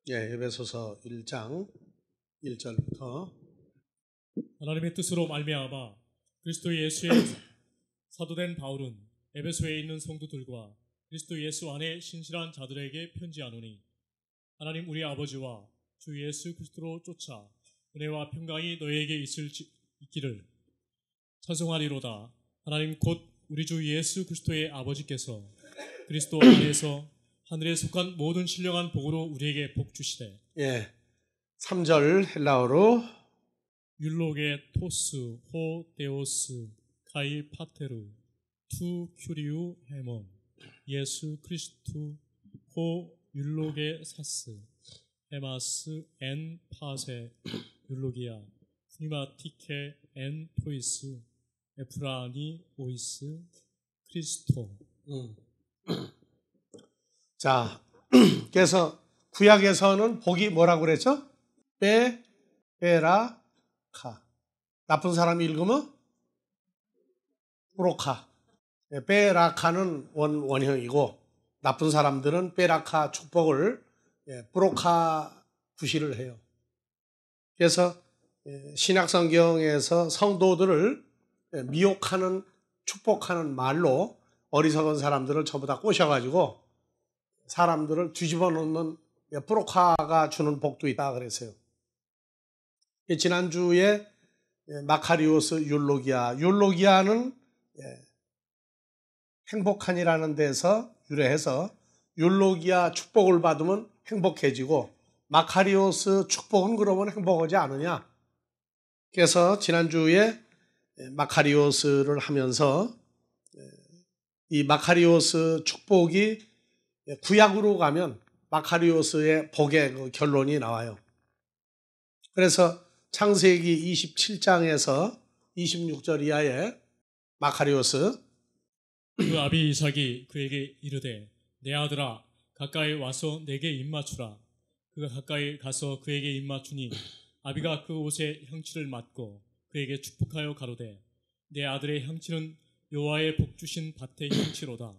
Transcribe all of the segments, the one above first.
예, 에베소서 1장 1절부터 하나님의 뜻으로 말미암아 그리스도 예수의 사도된 바울은 에베소에 있는 성도들과 그리스도 예수 안에 신실한 자들에게 편지하노니 하나님 우리 아버지와 주 예수 그리스도로 쫓아 은혜와 평강이 너희에게 있기를 찬송하리로다. 하나님 곧 우리 주 예수 그리스도의 아버지께서 그리스도 안에서 하늘에 속한 모든 신령한 복으로 우리에게 복 주시되. 예, 3절 헬라어로 율로게 토스 호 데오스 카이 파테루 투 큐리우 헤몬 예수 크리스투 호 율로게 사스 헤마스 엔 파세 율로기아 프니마티케 엔 토이스 에프라니 오이스 크리스토. 자, 그래서 구약에서는 복이 뭐라고 그랬죠? 베라카. 나쁜 사람이 읽으면 브로카. 베라카는 원형이고 나쁜 사람들은 베라카 축복을 브로카 구실을 해요. 그래서 신약성경에서 성도들을 미혹하는 축복하는 말로 어리석은 사람들을 전부 다 꼬셔가지고 사람들을 뒤집어 놓는 브로카가 주는 복도 있다 그랬어요. 지난주에 마카리오스 율로기아는 행복한이라는 데서 유래해서 율로기아 축복을 받으면 행복해지고 마카리오스 축복은 그러면 행복하지 않으냐. 그래서 지난주에 마카리오스를 하면서 이 마카리오스 축복이 구약으로 가면 마카리오스의 복의 그 결론이 나와요. 그래서 창세기 27장에서 26절 이하에 마카리오스 그 아비 이삭이 그에게 이르되 내 아들아 가까이 와서 내게 입맞추라. 그가 가까이 가서 그에게 입맞추니 아비가 그 옷에 향취를 맡고 그에게 축복하여 가로되 내 아들의 향취는 여호와의 복 주신 밭의 향취로다.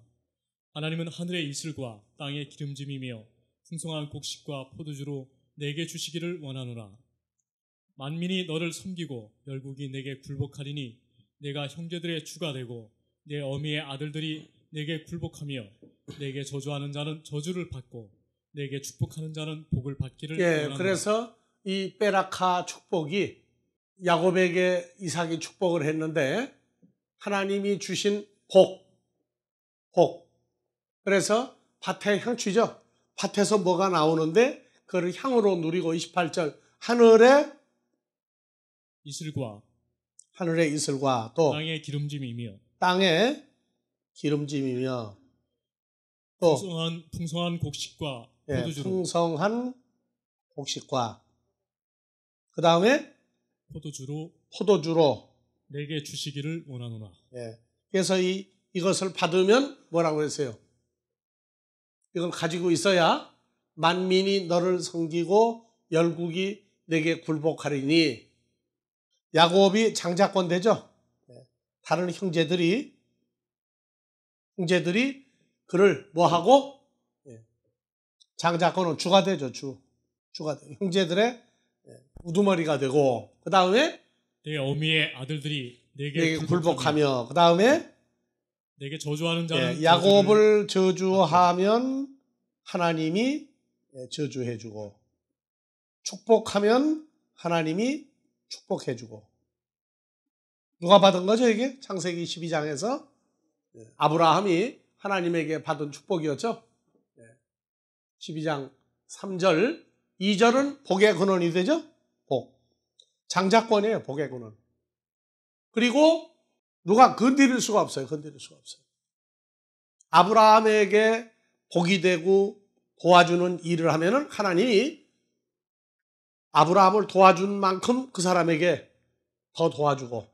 하나님은 하늘의 이슬과 땅의 기름짐이며 풍성한 곡식과 포도주로 내게 주시기를 원하노라. 만민이 너를 섬기고 열국이 내게 굴복하리니 내가 형제들의 주가 되고 내 어미의 아들들이 내게 굴복하며 내게 저주하는 자는 저주를 받고 내게 축복하는 자는 복을 받기를 원하노라. 그래서 이 베라카 축복이 야곱에게 이삭이 축복을 했는데 하나님이 주신 복. 그래서 밭의 향취죠. 밭에서 뭐가 나오는데 그걸 향으로 누리고 28절 하늘의 이슬과 또 땅의 기름짐이며 또 풍성한 곡식과 풍성한 곡식과 그 다음에 포도주로 내게 주시기를 원하노라. 그래서 이것을 받으면 뭐라고 했어요? 이걸 가지고 있어야 만민이 너를 섬기고 열국이 내게 굴복하리니. 야곱이 장자권 되죠? 다른 형제들이 그를 뭐하고? 장자권은 주가 되죠. 주가 돼. 형제들의 우두머리가 되고 그 다음에 내 어미의 아들들이 내게 굴복하며 그 다음에 내게 저주하는 자는 야곱을 저주하면 하나님이 저주해주고 축복하면 하나님이 축복해주고. 누가 받은 거죠 이게? 창세기 12장에서 아브라함이 하나님에게 받은 축복이었죠. 12장 3절 2절은 복의 근원이 되죠. 복. 장자권이에요. 복의 근원. 그리고 누가 건드릴 수가 없어요. 아브라함에게 복이 되고 도와주는 일을 하면은 하나님이 아브라함을 도와준 만큼 그 사람에게 더 도와주고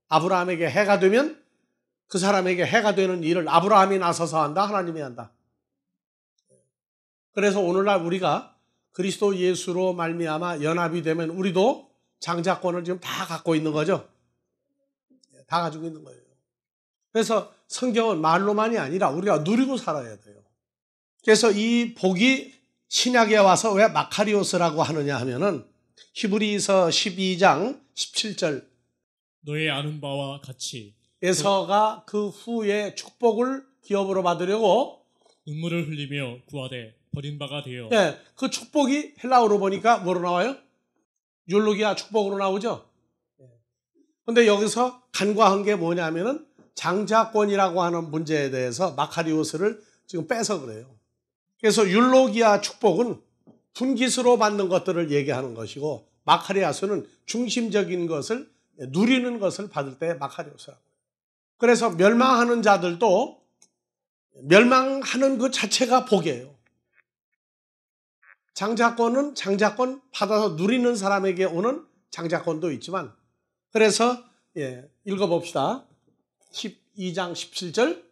아브라함에게 해가 되면 그 사람에게 해가 되는 일을 아브라함이 나서서 한다. 하나님이 한다. 그래서 오늘날 우리가 그리스도 예수로 말미암아 연합이 되면 우리도 장자권을 지금 다 갖고 있는 거죠. 다 가지고 있는 거예요. 그래서 성경은 말로만이 아니라 우리가 누리고 살아야 돼요. 그래서 이 복이 신약에 와서 왜 마카리오스라고 하느냐 하면은 히브리서 12장 17절 너의 아는 바와 같이 에서가 그 후에 축복을 기업으로 받으려고 눈물을 흘리며 구하되 버린 바가 되어 예, 그 축복이 헬라어로 보니까 뭐로 나와요? 율로기아 축복으로 나오죠. 근데 여기서 간과한 게 뭐냐면은 장자권이라고 하는 문제에 대해서 마카리오스를 지금 빼서 그래요. 그래서 율로기아 축복은 분깃으로 받는 것들을 얘기하는 것이고 마카리아스는 중심적인 것을 누리는 것을 받을 때 마카리오스라고 해요. 그래서 멸망하는 자들도 멸망하는 그 자체가 복이에요. 장자권은 장자권 받아서 누리는 사람에게 오는 장자권도 있지만 그래서 읽어봅시다. 12장 17절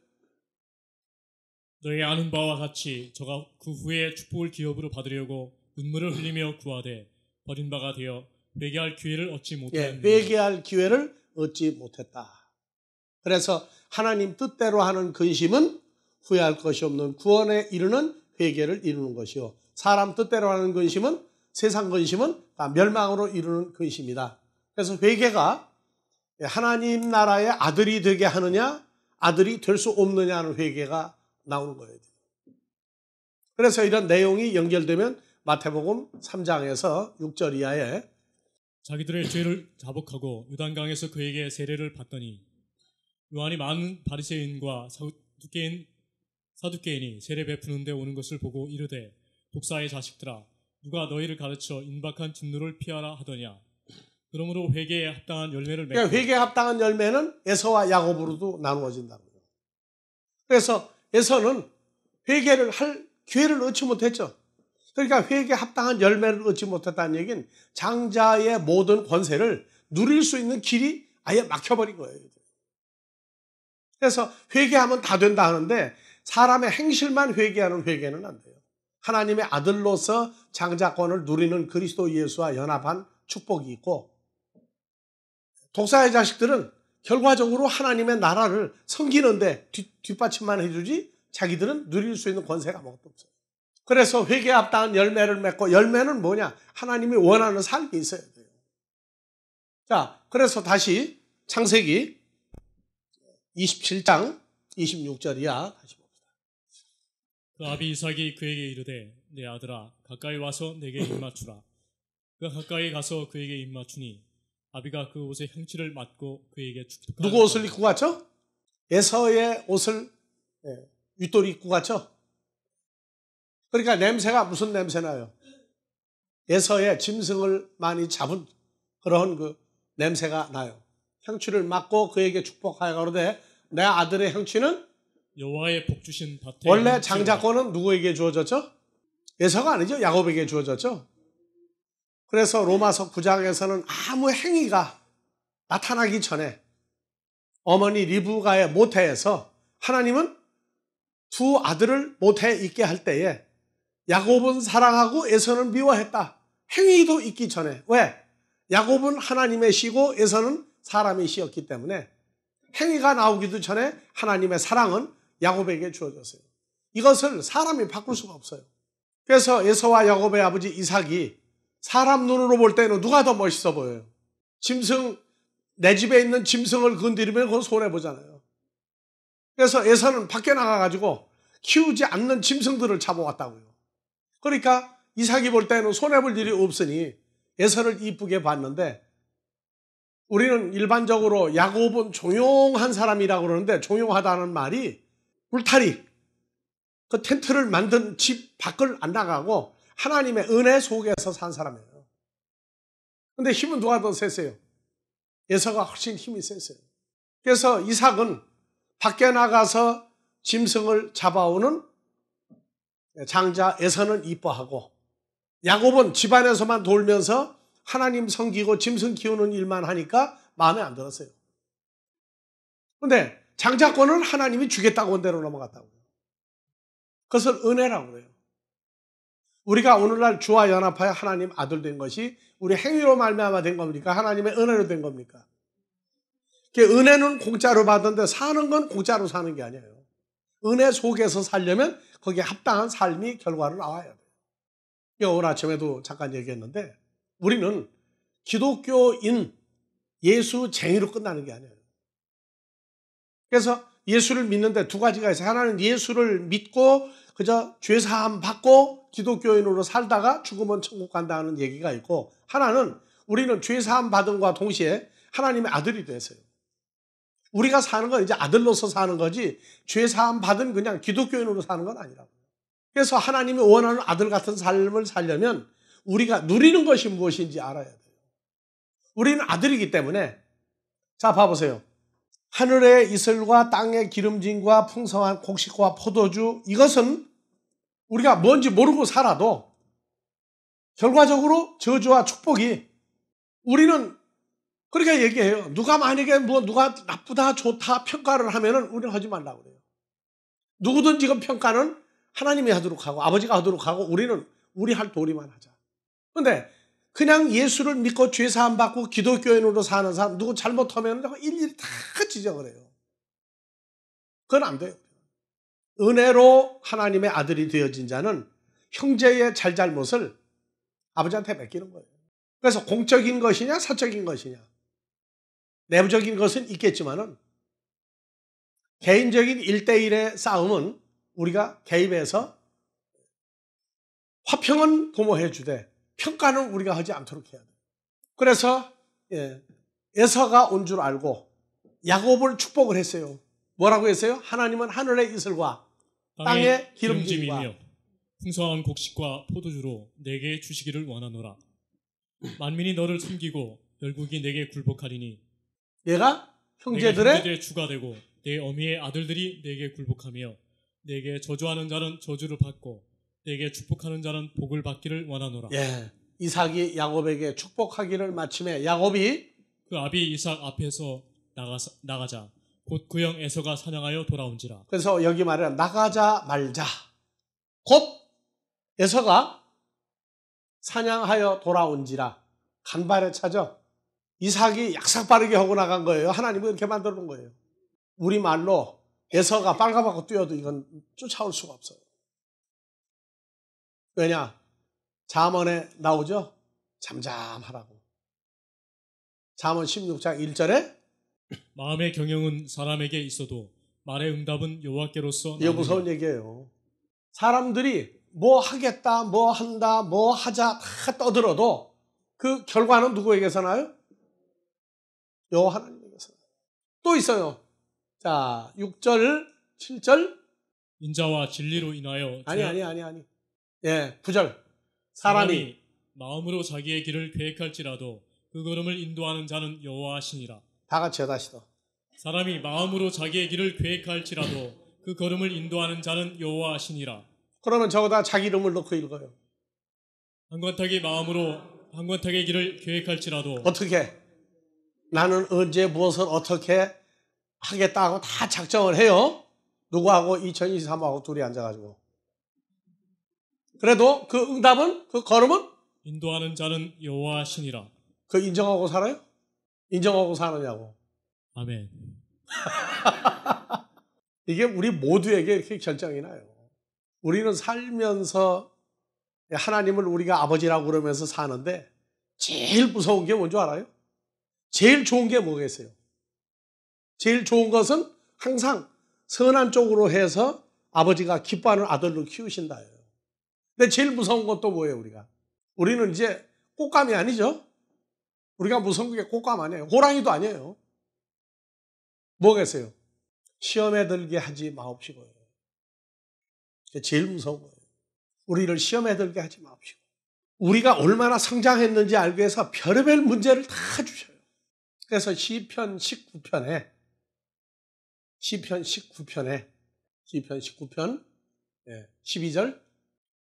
너의 아는 바와 같이 저가 그 후에 축복을 기업으로 받으려고 눈물을 흘리며 구하되 버린 바가 되어 회개할 기회를 얻지 못했느니라. 회개할 기회를 얻지 못했다. 그래서 하나님 뜻대로 하는 근심은 후회할 것이 없는 구원에 이르는 회개를 이루는 것이요. 사람 뜻대로 하는 근심은 세상 근심은 다 멸망으로 이루는 근심이다. 그래서 회개가 하나님 나라의 아들이 되게 하느냐 아들이 될 수 없느냐 하는 회개가 나오는 거예요. 그래서 이런 내용이 연결되면 마태복음 3장에서 6절 이하에 자기들의 죄를 자복하고 요단강에서 그에게 세례를 받더니 요한이 많은 바리새인과 사두개인이 세례 베푸는 데 오는 것을 보고 이르되 독사의 자식들아 누가 너희를 가르쳐 인박한 진노를 피하라 하더냐. 그러므로 회개에 합당한 열매를 맺고 회개에 합당한 열매는 에서와 야곱으로도 나누어진다고요. 그래서 에서는 회개를 할 기회를 얻지 못했죠. 그러니까 회개에 합당한 열매를 얻지 못했다는 얘기는 장자의 모든 권세를 누릴 수 있는 길이 아예 막혀버린 거예요. 그래서 회개하면 다 된다 하는데 사람의 행실만 회개하는 회개는 안 돼요. 하나님의 아들로서 장자권을 누리는 그리스도 예수와 연합한 축복이 있고 독사의 자식들은 결과적으로 하나님의 나라를 섬기는데 뒷받침만 해주지 자기들은 누릴 수 있는 권세가 아무것도 없어요. 그래서 회개에 합당한 열매를 맺고 열매는 뭐냐? 하나님이 원하는 삶이 있어야 돼요. 자, 그래서 다시 창세기 27장 26절 이하 다시 봅시다. 그 아비 이삭이 그에게 이르되 내 아들아 가까이 와서 내게 입맞추라. 그가 가까이 가서 그에게 입맞추니 아비가 그 옷의 향취를 맡고 그에게 축복하였다. 누구 옷을 입고 갔죠? 에서의 옷을 윗돌이 입고 갔죠? 그러니까 냄새가 무슨 냄새 나요? 에서의 짐승을 많이 잡은 그런 그 냄새가 나요. 향취를 맡고 그에게 축복하여 가로되 내 아들의 향취는 여호와의 복 주신 밭에 원래 장자권은 누구에게 주어졌죠? 에서가 아니죠. 야곱에게 주어졌죠. 그래서 로마서 9장에서는 아무 행위가 나타나기 전에 어머니 리브가의 모태에서 하나님은 두 아들을 모태에 있게 할 때에 야곱은 사랑하고 에서는 미워했다. 행위도 있기 전에. 왜? 야곱은 하나님의 씨고 에서는 사람의 씨였기 때문에 행위가 나오기도 전에 하나님의 사랑은 야곱에게 주어졌어요. 이것을 사람이 바꿀 수가 없어요. 그래서 에서와 야곱의 아버지 이삭이 사람 눈으로 볼 때는 누가 더 멋있어 보여요? 짐승, 내 집에 있는 짐승을 건드리면 그건 손해보잖아요. 그래서 에서는 밖에 나가가지고 키우지 않는 짐승들을 잡아왔다고요. 그러니까 이삭이 볼 때는 손해볼 일이 없으니 에서를 이쁘게 봤는데 우리는 일반적으로 야곱은 조용한 사람이라고 그러는데 조용하다는 말이 울타리, 그 텐트를 만든 집 밖을 안 나가고 하나님의 은혜 속에서 산 사람이에요. 근데 힘은 누가 더 셌어요? 에서가 훨씬 힘이 셌어요. 그래서 이삭은 밖에 나가서 짐승을 잡아오는 장자 에서는 이뻐하고 야곱은 집안에서만 돌면서 하나님 섬기고 짐승 키우는 일만 하니까 마음에 안 들었어요. 그런데 장자권은 하나님이 주겠다고 한 대로 넘어갔다고요. 그것을 은혜라고 그래요. 우리가 오늘날 주와 연합하여 하나님 아들 된 것이 우리 행위로 말미암아 된 겁니까? 하나님의 은혜로 된 겁니까? 은혜는 공짜로 받는데 사는 건 공짜로 사는 게 아니에요. 은혜 속에서 살려면 거기에 합당한 삶이 결과로 나와야 돼요. 이거 오늘 아침에도 잠깐 얘기했는데 우리는 기독교인 예수쟁이로 끝나는 게 아니에요. 그래서 예수를 믿는데 두 가지가 있어요. 하나는 예수를 믿고 그저 죄사함 받고 기독교인으로 살다가 죽으면 천국 간다는 얘기가 있고, 하나는 우리는 죄사함 받음과 동시에 하나님의 아들이 됐어요. 우리가 사는 건 이제 아들로서 사는 거지 죄사함 받은 그냥 기독교인으로 사는 건 아니라고요. 그래서 하나님이 원하는 아들 같은 삶을 살려면 우리가 누리는 것이 무엇인지 알아야 돼요. 우리는 아들이기 때문에, 자 봐보세요. 하늘의 이슬과 땅의 기름짐과 풍성한 곡식과 포도주, 이것은 우리가 뭔지 모르고 살아도 결과적으로 저주와 축복이, 우리는 그렇게 얘기해요. 누가 만약에 누가 나쁘다 좋다 평가를 하면은 우리는 하지 말라고 그래요. 누구든 지금 평가는 하나님이 하도록 하고 아버지가 하도록 하고 우리는 우리 할 도리만 하자. 그런데 그냥 예수를 믿고 죄사함 받고 기독교인으로 사는 사람 누구 잘못하면 일일이 다 지적을 해요. 그건 안 돼요. 은혜로 하나님의 아들이 되어진 자는 형제의 잘잘못을 아버지한테 맡기는 거예요. 그래서 공적인 것이냐 사적인 것이냐, 내부적인 것은 있겠지만은 개인적인 1대1의 싸움은 우리가 개입해서 화평은 도모해 주되 평가는 우리가 하지 않도록 해야 돼요. 그래서 에서가 온 줄 알고 야곱을 축복을 했어요. 뭐라고 했어요? 하나님은 하늘의 이슬과 땅의 기름짐이며 풍성한 곡식과 포도주로 내게 주시기를 원하노라. 만민이 너를 섬기고 열국이 내게 굴복하리니 얘가 형제들의 주가 되고 내 어미의 아들들이 내게 굴복하며 내게 저주하는 자는 저주를 받고 내게 축복하는 자는 복을 받기를 원하노라. 예, 이삭이 야곱에게 축복하기를 마침에 야곱이 그 아비 이삭 앞에서 나가자 곧 그 형 에서가 사냥하여 돌아온지라. 그래서 여기 말해 나가자 말자 곧 에서가 사냥하여 돌아온지라. 간발의 차죠. 이삭이 약삭 빠르게 하고 나간 거예요. 하나님은 이렇게 만들어 놓은 거예요. 우리말로 에서가 빨가벗고 뛰어도 이건 쫓아올 수가 없어요. 왜냐? 잠언에 나오죠? 잠잠하라고. 잠언 16장 1절에 마음의 경영은 사람에게 있어도 말의 응답은 여호와께로서. 이거 무서운 얘기예요. 사람들이 뭐 하겠다, 뭐 한다, 뭐 하자 다 떠들어도 그 결과는 누구에게서 나요? 여호와 하나님에게서. 또 있어요. 자, 6절, 7절. 인자와 진리로 인하여. 아니. 예, 9절. 사람이 마음으로 자기의 길을 계획할지라도 그 걸음을 인도하는 자는 여호와시니라. 다 같이요, 다시 더. 사람이 마음으로 자기의 길을 계획할지라도 그 걸음을 인도하는 자는 여호와시니라. 그러면 저거다 자기 이름을 넣고 읽어요. 한권타기 길을 계획할지라도. 어떻게? 나는 언제 무엇을 어떻게 하겠다 하고 다 작정을 해요. 누구하고? 2023하고 둘이 앉아가지고. 그래도 그 응답은, 그 걸음은 인도하는 자는 여호와시니라. 그 인정하고 살아요? 인정하고 사느냐고. 아멘. 이게 우리 모두에게 이렇게 결정이 나요. 우리는 살면서 하나님을 우리가 아버지라고 그러면서 사는데 제일 무서운 게 뭔지 알아요? 제일 좋은 게 뭐겠어요? 제일 좋은 것은 항상 선한 쪽으로 해서 아버지가 기뻐하는 아들로 키우신다예요. 근데 제일 무서운 것도 뭐예요, 우리가? 우리는 이제 꽃감이 아니죠? 우리가 무서운 게 꽃감 아니에요. 호랑이도 아니에요. 뭐겠어요? 시험에 들게 하지 마옵시고요. 그게 제일 무서운 거예요. 우리를 시험에 들게 하지 마옵시고. 우리가 얼마나 성장했는지 알기 위해서 별의별 문제를 다 주셔요. 그래서 시편 19편 12절.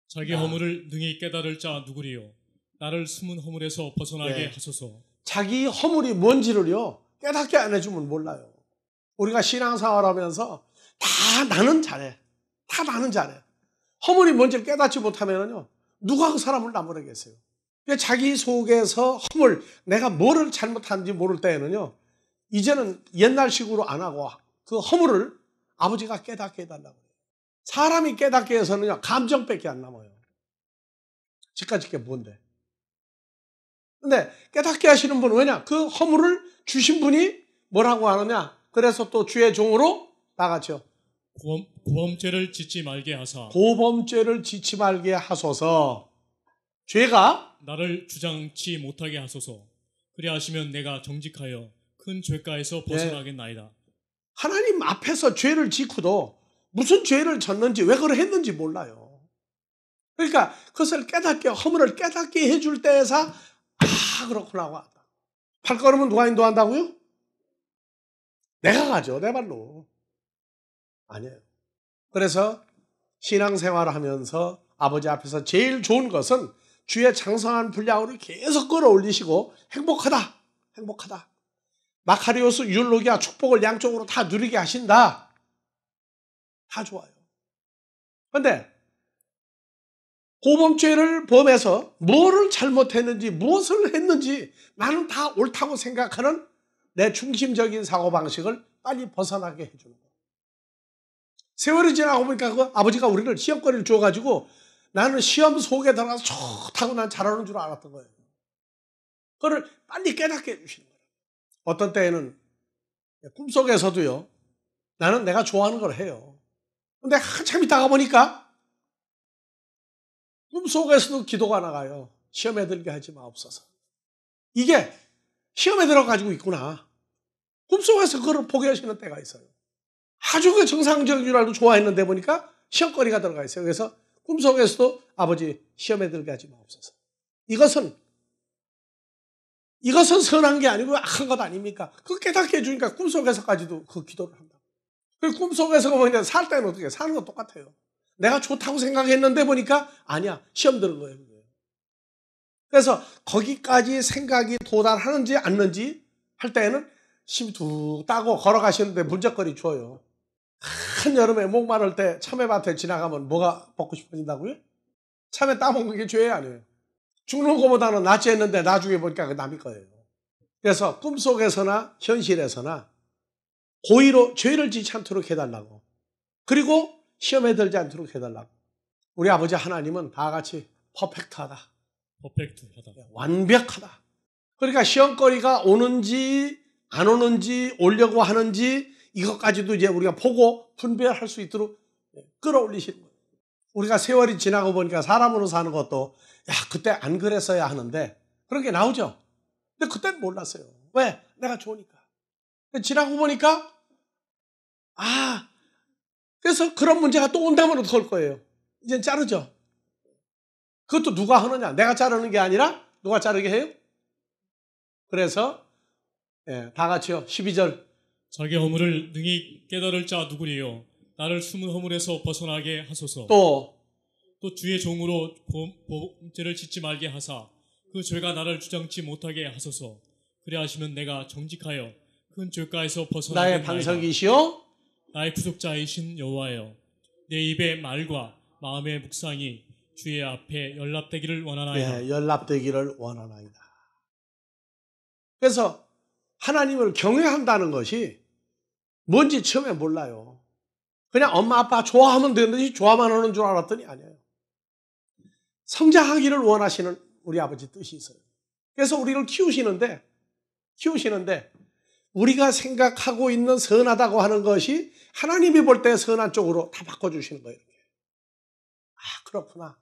자기 허물을 능히 깨달을 자 누구리요? 나를 숨은 허물에서 벗어나게 하소서. 자기 허물이 뭔지를요 깨닫게 안 해주면 몰라요. 우리가 신앙생활 하면서 다 나는 잘해. 허물이 뭔지를 깨닫지 못하면요 누가 그 사람을 나무라겠어요. 자기 속에서 허물, 내가 뭐를 잘못하는지 모를 때에는요 이제는 옛날식으로 안 하고 그 허물을 아버지가 깨닫게 해달라고 해요. 사람이 깨닫게 해서는요 감정밖에 안 남아요. 집까짓 게 뭔데? 근데 깨닫게 하시는 분은 왜냐? 그 허물을 주신 분이 뭐라고 하느냐? 그래서 또 주의 종으로 나가죠. 고범죄를 짓지 말게 하사 고범죄를 짓지 말게 하소서. 죄가 나를 주장치 못하게 하소서. 그리하시면 내가 정직하여 큰 죄가에서 벗어나겠나이다. 하나님 앞에서 죄를 짓고도 무슨 죄를 졌는지 왜 그걸 했는지 몰라요. 그러니까 그것을 깨닫게 허물을 깨닫게 해줄 때에서 그렇구나 왔다. 발걸음은 누가 인도한다고요? 내가 가죠. 내 발로. 아니에요. 그래서 신앙생활을 하면서 아버지 앞에서 제일 좋은 것은 주의 장성한 분량으로 계속 끌어올리시고 행복하다. 행복하다. 마카리오스 율로기아 축복을 양쪽으로 다 누리게 하신다. 다 좋아요. 그런데 고범죄를 범해서 뭐를 잘못했는지 무엇을 했는지 나는 다 옳다고 생각하는 내 중심적인 사고방식을 빨리 벗어나게 해주는 거예요. 세월이 지나고 보니까 그 아버지가 우리를 시험거리를 줘가지고 나는 시험 속에 들어가서 좋다고 난 잘하는 줄 알았던 거예요. 그걸 빨리 깨닫게 해주시는 거예요. 어떤 때에는 꿈속에서도요. 나는 내가 좋아하는 걸 해요. 근데 한참 있다가 보니까 꿈속에서도 기도가 나가요. 시험에 들게 하지 마옵소서. 이게 시험에 들어가지고 있구나. 꿈속에서 그걸 포기하시는 때가 있어요. 아주 그 정상적인 줄 알고 좋아했는데 보니까 시험거리가 들어가 있어요. 그래서 꿈속에서도 아버지 시험에 들게 하지 마옵소서. 이것은 선한 게 아니고 악한 것 아닙니까? 그 깨닫게 해주니까 꿈속에서까지도 그 기도를 한다. 그 꿈속에서 보니까 살 때는 어떻게 사는 건 똑같아요. 내가 좋다고 생각했는데 보니까 아니야. 시험 들은 거예요. 그래서 거기까지 생각이 도달하는지 않는지 할 때에는 심 툭 따고 걸어가시는데 문제거리 줘요. 한여름에 목마를 때 참외밭에 지나가면 뭐가 먹고 싶어진다고요? 참외 따먹는 게 죄 아니에요. 죽는 것보다는 낫지 했는데 나중에 보니까 그 남의 거예요. 그래서 꿈속에서나 현실에서나 고의로 죄를 짓지 않도록 해달라고. 그리고 시험에 들지 않도록 해달라고. 우리 아버지 하나님은 다 같이 퍼펙트하다. 완벽하다. 그러니까 시험거리가 오는지 안 오는지 오려고 하는지 이것까지도 이제 우리가 보고 분별할 수 있도록 끌어올리시는 거예요. 우리가 세월이 지나고 보니까 사람으로 사는 것도 그때 안 그랬어야 하는데 그런 게 나오죠. 근데 그때는 몰랐어요. 왜? 내가 좋으니까. 지나고 보니까 그래서 그런 문제가 또 온다면 어떡할 거예요? 이젠 자르죠. 그것도 누가 하느냐? 내가 자르는 게 아니라 누가 자르게 해요? 그래서 다 같이요. 12절. 자기 허물을 능히 깨달을 자 누구리요? 나를 숨은 허물에서 벗어나게 하소서. 또 주의 종으로 범죄를 짓지 말게 하사 그 죄가 나를 주장치 못하게 하소서. 그래 하시면 내가 정직하여 큰 죄가에서 벗어나게 나의 반석이시오 나의 구속자이신 여호와여, 내 입의 말과 마음의 묵상이 주의 앞에 연락되기를 원하나이다. 연락되기를 원하나이다. 그래서 하나님을 경외한다는 것이 뭔지 처음에 몰라요. 그냥 엄마 아빠 좋아하면 되는지 좋아만 하는 줄 알았더니 아니에요. 성장하기를 원하시는 우리 아버지 뜻이 있어요. 그래서 우리를 키우시는데 우리가 생각하고 있는 선하다고 하는 것이 하나님이 볼 때 선한 쪽으로 다 바꿔주시는 거예요. 그렇구나.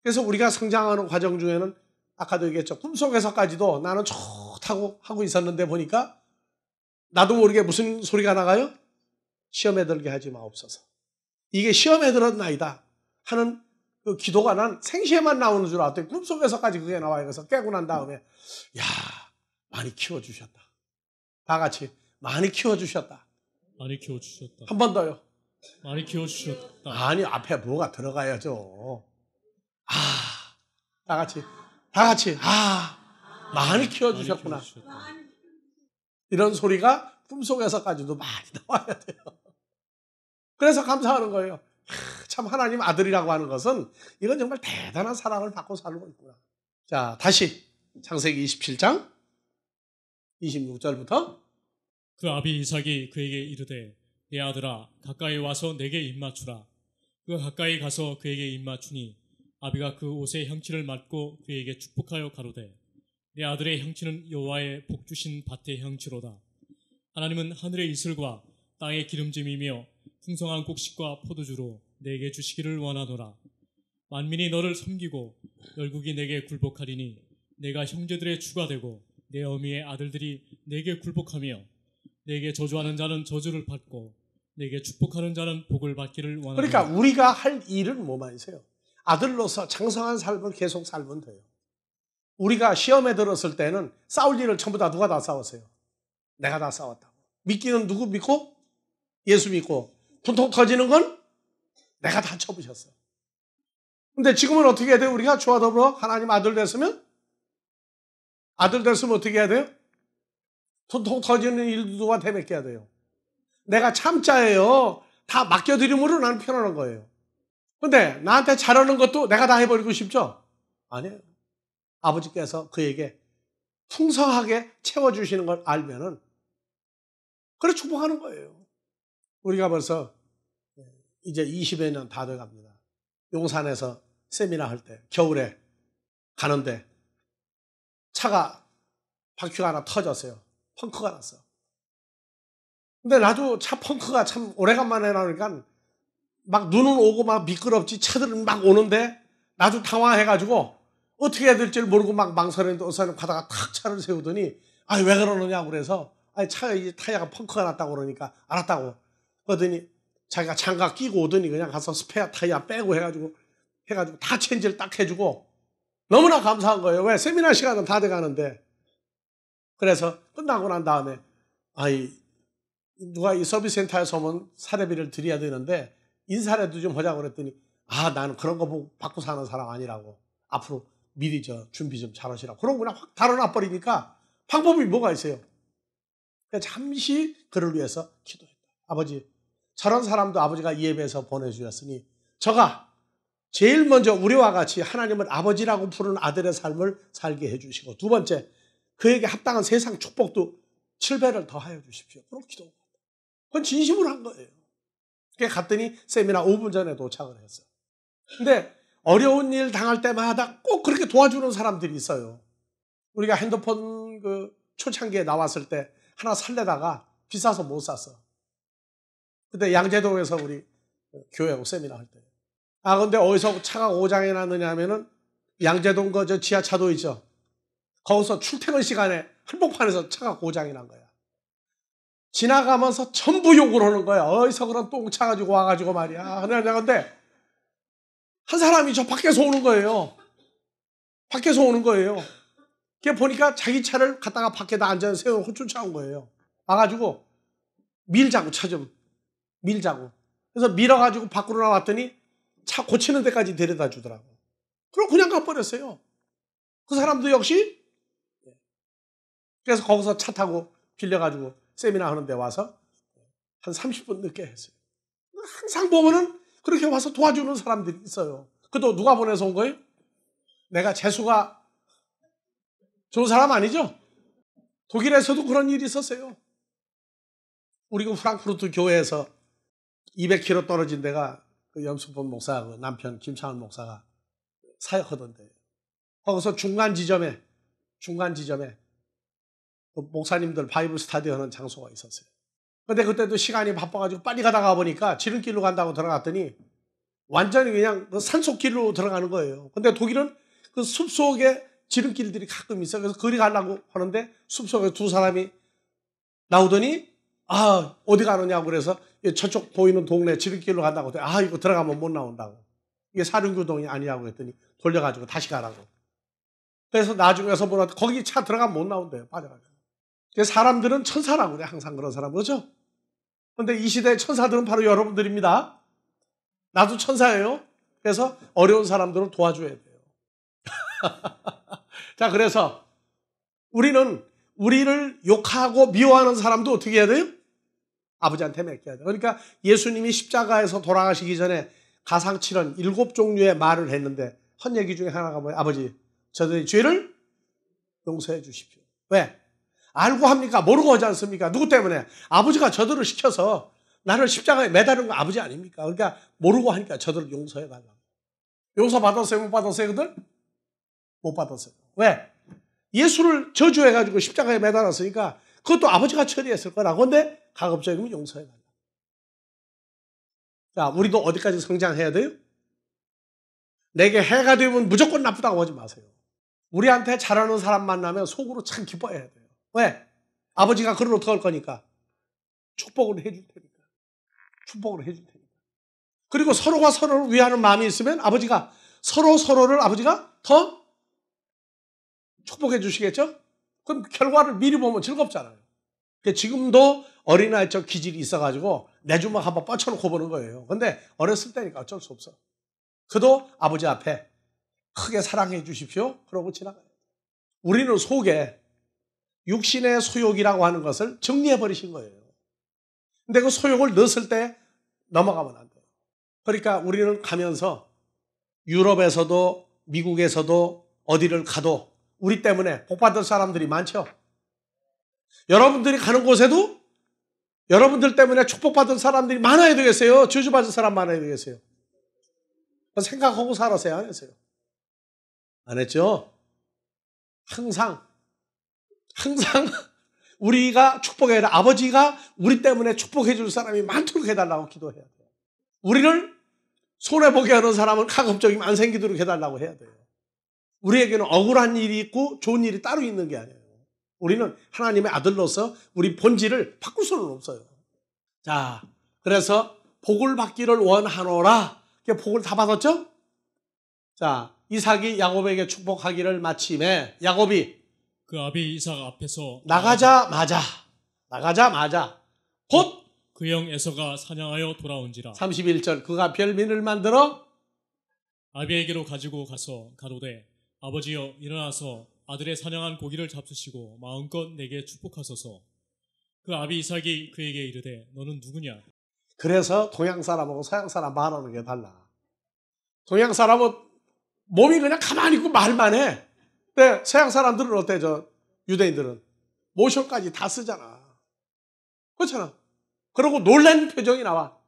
그래서 우리가 성장하는 과정 중에는 아까도 얘기했죠. 꿈속에서까지도 나는 좋다고 하고 있었는데 보니까 나도 모르게 무슨 소리가 나가요? 시험에 들게 하지 마옵소서. 이게 시험에 들었나이다 하는 그 기도가 난 생시에만 나오는 줄 알았더니 꿈속에서까지 그게 나와요. 그래서 깨고 난 다음에 많이 키워주셨다. 다 같이 많이 키워주셨다. 많이 키워주셨다. 한 번 더요. 많이 키워주셨다. 아니 앞에 뭐가 들어가야죠. 다 같이 많이 키워주셨구나. 이런 소리가 꿈속에서까지도 많이 나와야 돼요. 그래서 감사하는 거예요. 참 하나님 아들이라고 하는 것은 이건 정말 대단한 사랑을 받고 살고 있구나. 자, 다시 창세기 27장 26절부터 그 아비 이삭이 그에게 이르되 내 아들아 가까이 와서 내게 입맞추라. 그가 가까이 가서 그에게 입맞추니 아비가 그 옷의 형치를 맞고 그에게 축복하여 가로되 내 아들의 형치는 여호와의 복 주신 밭의 형치로다. 하나님은 하늘의 이슬과 땅의 기름짐이며 풍성한 곡식과 포도주로 내게 주시기를 원하노라. 만민이 너를 섬기고 열국이 내게 굴복하리니 내가 형제들의 주가 되고 내 어미의 아들들이 내게 굴복하며 내게 저주하는 자는 저주를 받고 내게 축복하는 자는 복을 받기를 원하노라. 그러니까 우리가 할 일은 뭐만 있어요? 아들로서 장성한 삶을 계속 살면 돼요. 우리가 시험에 들었을 때는 싸울 일을 전부 다 누가 다 싸웠어요? 내가 다 싸웠다고. 믿기는 누구 믿고? 예수 믿고. 분통 터지는 건 내가 다 쳐부셨어. 근데 지금은 어떻게 해야 돼요? 우리가 주와 더불어 하나님 아들 됐으면 어떻게 해야 돼요? 분통 터지는 일도 누구한테 맡겨야 돼요? 내가 참자예요. 다 맡겨드림으로 나는 편안한 거예요. 근데 나한테 잘하는 것도 내가 다 해버리고 싶죠? 아니에요. 아버지께서 그에게 풍성하게 채워주시는 걸 알면은 그래 축복하는 거예요. 우리가 벌써 이제 20여 년 다 돼갑니다. 용산에서 세미나 할 때 겨울에 가는데 차가 바퀴가 하나 터졌어요. 펑크가 났어. 근데 나도 차 펑크가 참 오래간만에 나오니까 막 눈은 오고 막 미끄럽지 차들은 막 오는데 나도 당황해가지고 어떻게 해야 될지 모르고 막 망설였는데 어서는 가다가 탁 차를 세우더니 아 왜 그러느냐고 그래서 아니 차가 이제 타이어가 펑크가 났다고 그러니까 알았다고 그러더니 자기가 장갑 끼고 오더니 그냥 가서 스페어 타이어 빼고 해가지고 다 체인지를 딱 해주고 너무나 감사한 거예요. 왜? 세미나 시간은 다 돼가는데. 그래서 끝나고 난 다음에 누가 이 서비스 센터에서 오면 사례비를 드려야 되는데 인사라도 좀 하자고 그랬더니 나는 그런 거 보고 받고 사는 사람 아니라고. 앞으로 미리 준비 좀 잘하시라고. 그럼 그냥 확 달아놔버리니까 방법이 뭐가 있어요? 그냥 잠시 그를 위해서 기도했다. 아버지, 저런 사람도 아버지가 이 예배에서 보내주셨으니 저가 제일 먼저 우리와 같이 하나님을 아버지라고 부르는 아들의 삶을 살게 해주시고 두 번째, 그에게 합당한 세상 축복도 7배를 더하여 주십시오. 그럼 기도가. 그건 진심으로 한 거예요. 그게 갔더니 세미나 5분 전에 도착을 했어요. 근데 어려운 일 당할 때마다 꼭 그렇게 도와주는 사람들이 있어요. 우리가 핸드폰 초창기에 나왔을 때 하나 살려다가 비싸서 못 샀어. 그때 양재동에서 우리 교회하고 세미나 할 때. 근데 어디서 차가 고장이 났느냐 하면은 양재동 지하차도 있죠. 거기서 출퇴근 시간에 한복판에서 차가 고장이 난 거야. 지나가면서 전부 욕을 하는 거야. 어디서 그런 똥차 가지고 와가지고 말이야. 근데 한 사람이 저 밖에서 오는 거예요. 밖에서 오는 거예요. 그게 보니까 자기 차를 갖다가 밖에다 앉아서 세워놓고 쫓아온 거예요. 와가지고 밀자고 차 좀 밀자고. 그래서 밀어가지고 밖으로 나왔더니 차 고치는 데까지 데려다 주더라고. 그럼 그냥 가버렸어요. 그 사람도 역시. 그래서 거기서 차 타고 빌려가지고 세미나 하는 데 와서 한 30분 늦게 했어요. 항상 보면은 그렇게 와서 도와주는 사람들이 있어요. 그것도 누가 보내서 온 거예요? 내가 재수가 좋은 사람 아니죠? 독일에서도 그런 일이 있었어요. 우리 프랑크푸르트 교회에서 200km 떨어진 데가 염수범 목사, 남편 김창원 목사가 사역하던데 거기서 중간 지점에 목사님들 바이블 스타디 하는 장소가 있었어요. 근데 그때도 시간이 바빠가지고 빨리 가다가 보니까 지름길로 간다고 들어갔더니 완전히 그냥 산속길로 들어가는 거예요. 근데 독일은 그 숲속에 지름길들이 가끔 있어요. 그래서 그리 가려고 하는데 숲속에 두 사람이 나오더니 어디 가느냐고 그래서 저쪽 보이는 동네 지름길로 간다고 했더니 이거 들어가면 못 나온다고. 이게 사륜교동이 아니라고 했더니 돌려가지고 다시 가라고. 그래서 나중에 와서 보라 거기 차 들어가면 못 나온대요. 빠져가지고. 사람들은 천사라고 그래. 항상 그런 사람. 그렇죠? 근데 이 시대의 천사들은 바로 여러분들입니다. 나도 천사예요. 그래서 어려운 사람들을 도와줘야 돼요. 자, 그래서 우리를 욕하고 미워하는 사람도 어떻게 해야 돼요? 아버지한테 맡겨야 돼요. 그러니까 예수님이 십자가에서 돌아가시기 전에 가상칠언 7종류의 말을 했는데 한 얘기 중에 하나가 뭐예요? 아버지, 저들의 죄를 용서해 주십시오. 왜? 알고 합니까? 모르고 하지 않습니까? 누구 때문에? 아버지가 저들을 시켜서 나를 십자가에 매다는 거 아버지 아닙니까? 그러니까 모르고 하니까 저들을 용서해 달라고. 용서 받았어요? 못 받았어요? 그들? 못 받았어요. 왜? 예수를 저주해가지고 십자가에 매달았으니까 그것도 아버지가 처리했을 거라고. 근데 가급적이면 용서해달라. 자, 우리도 어디까지 성장해야 돼요? 내게 해가 되면 무조건 나쁘다고 하지 마세요. 우리한테 잘하는 사람 만나면 속으로 참 기뻐해야 돼요. 왜? 아버지가 그를 어떻게 할 거니까. 축복을 해줄 테니까. 축복을 해줄 테니까. 그리고 서로가 서로를 위하는 마음이 있으면 아버지가 서로를 아버지가 더 축복해 주시겠죠? 그럼 결과를 미리 보면 즐겁잖아요. 지금도 어린아이 적 기질이 있어가지고 내 주먹 한번 뻗쳐놓고 보는 거예요. 근데 어렸을 때니까 어쩔 수 없어. 그도 아버지 앞에 크게 사랑해 주십시오. 그러고 지나가요. 우리는 속에 육신의 소욕이라고 하는 것을 정리해 버리신 거예요. 근데 그 소욕을 넣었을 때 넘어가면 안 돼요. 그러니까 우리는 가면서 유럽에서도 미국에서도 어디를 가도 우리 때문에 복받을 사람들이 많죠. 여러분들이 가는 곳에도 여러분들 때문에 축복받은 사람들이 많아야 되겠어요? 저주받은 사람 많아야 되겠어요? 생각하고 살았어요? 안 했어요? 안 했죠? 항상 우리가 축복해야 돼. 아버지가 우리 때문에 축복해 줄 사람이 많도록 해달라고 기도해야 돼요. 우리를 손해보게 하는 사람은 가급적이면 안 생기도록 해달라고 해야 돼요. 우리에게는 억울한 일이 있고 좋은 일이 따로 있는 게 아니에요. 우리는 하나님의 아들로서 우리 본질을 바꿀 수는 없어요. 자, 그래서 복을 받기를 원하노라. 복을 다 받았죠? 자, 이삭이 야곱에게 축복하기를 마침에 야곱이 그 아비 이삭 앞에서 나가자마자 곧 그 형 에서가 사냥하여 돌아온지라. 31절 그가 별민을 만들어 아비에게로 가지고 가서 가로되 아버지여 일어나서 아들의 사냥한 고기를 잡수시고 마음껏 내게 축복하소서. 그 아비 이삭이 그에게 이르되 너는 누구냐? 그래서 동양 사람하고 서양 사람 말하는 게 달라. 동양 사람은 몸이 그냥 가만히 있고 말만 해. 근데 서양 사람들은 어때? 유대인들은 모션까지 다 쓰잖아. 그렇잖아. 그러고 놀란 표정이 나와.